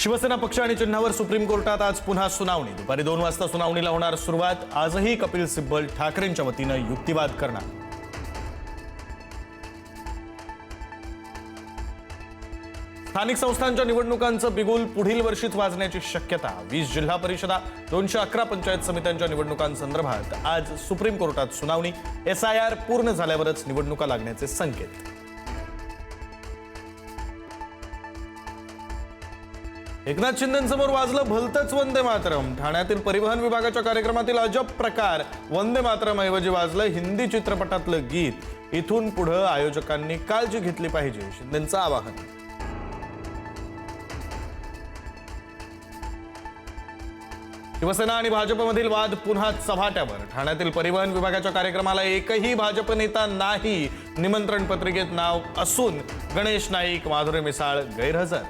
शिवसेना पक्ष आणि चिन्हावर सुप्रीम कोर्टात आज पुन्हा सुनावणी। दुपारी 2 वाजता सुनावणीला होणार सुरुवात। आजही कपिल सिब्बल ठाकरेंच्या वतीने युक्तिवाद करणार। स्थानिक संस्थांच्या निवडणुकांचं बिगुल पुढील वर्षीच वाजण्याची शक्यता। 20 जिल्हा परिषदा 211 पंचायत समित्यांच्या निवडणुकांसंदर्भात आज सुप्रीम कोर्टात सुनावणी। SIR पूर्ण झाल्यावरच निवडणुका लागण्याचे संकेत। एकनाथ शिंदेंसमोर वाजलं भलतंच वंदे मातरम। ठाण्यातील परिवहन विभागाच्या कार्यक्रमातील अजब प्रकार। वंदे मातरम ऐवजी वाजलं हिंदी चित्रपटातलं गीत। इथून पुढे आयोजकांनी काळजी घेतली पाहिजे, शिंदेंचं आवाहन। शिवसेना आणि भाजपमधील वाद पुन्हा चव्हाट्यावर। ठाण्यातील परिवहन विभागाच्या कार्यक्रमाला एकही भाजप नेता नाही। निमंत्रण पत्रिकेत नाव असून गणेश नाईक, माधुरी मिसाळ गैरहजर।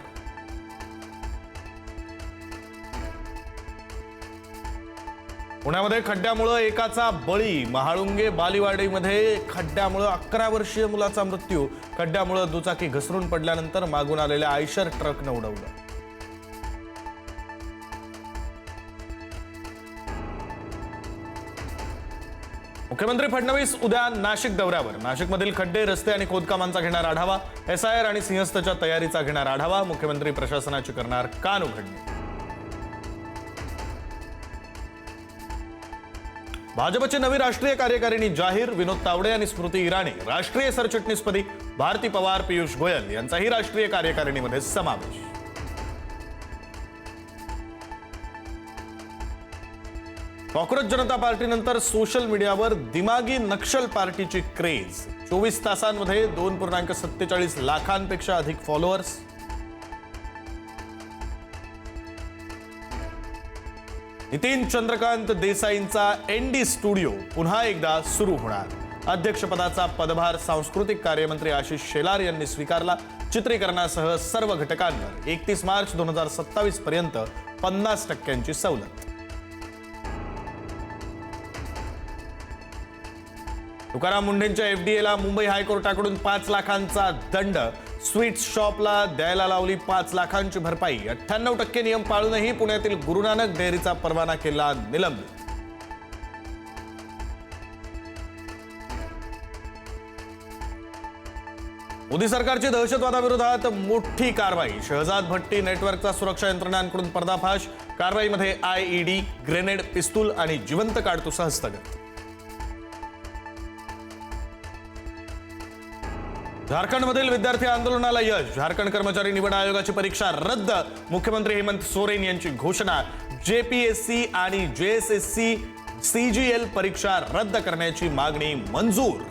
पुण्यामध्ये खड्ड्यामुळे एकाचा बळी। महाळुंगे बालीवाडीमध्ये खड्ड्यामुळे 11 वर्षीय मुलाचा मृत्यू। खड्ड्यामुळे दुचाकी घसरून पडल्यानंतर मागून आलेल्या आयशर ट्रकनं उडवलं। मुख्यमंत्री फडणवीस उद्या नाशिक दौऱ्यावर। नाशिकमधील खड्डे, रस्ते आणि खोदकामांचा घेणार आढावा। SIR आणि सिंहस्थच्या तयारीचा घेणार आढावा। मुख्यमंत्री प्रशासनाची करणार कान उघडणी। भाजपची नवी राष्ट्रीय कार्यकारिणी जाहीर। विनोद तावडे आणि स्मृती इराणी राष्ट्रीय सरचिटणीसपदी। भारती पवार, पियुष गोयल यांचाही राष्ट्रीय कार्यकारिणीमध्ये समावेश। कॉकरोच जनता पार्टीनंतर सोशल मीडियावर दिमागी नक्षल पार्टीची क्रेज। 24 तासांमध्ये 2.47 लाखांपेक्षा अधिक फॉलोअर्स। नितीन चंद्रकांत देसाईंचा ND स्टुडिओ पुन्हा एकदा सुरू होणार। अध्यक्षपदाचा पदभार सांस्कृतिक कार्यमंत्री आशिष शेलार यांनी स्वीकारला। चित्रीकरणासह सर्व घटकांवर 31 मार्च 2027 पर्यंत 50% सवलत। तुकाराम मुंढेंच्या FDAला मुंबई हायकोर्टाकडून 5 लाखांचा दंड। स्वीट्स शॉपला द्यायला लावली 5 लाखांची भरपाई। 98% नियम पाळूनही पुण्यातील गुरु नानक डेअरीचा परवाना केला निलंबित। मोदी सरकारची दहशतवादाविरोधात मोठी कारवाई। शहजाद भट्टी नेटवर्कचा सुरक्षा यंत्रणांकडून पर्दाफाश। कारवाईमध्ये IED, ग्रेनेड, पिस्तूल आणि जिवंत काडतुसं हस्तगत। झारखंडमधील विद्यार्थी आंदोलनाला यश। झारखंड कर्मचारी निवड आयोगाची परीक्षा रद्द। मुख्यमंत्री हेमंत सोरेन यांची घोषणा। JPSC आणि JSSC CGL परीक्षा रद्द करण्याची मागणी मंजूर।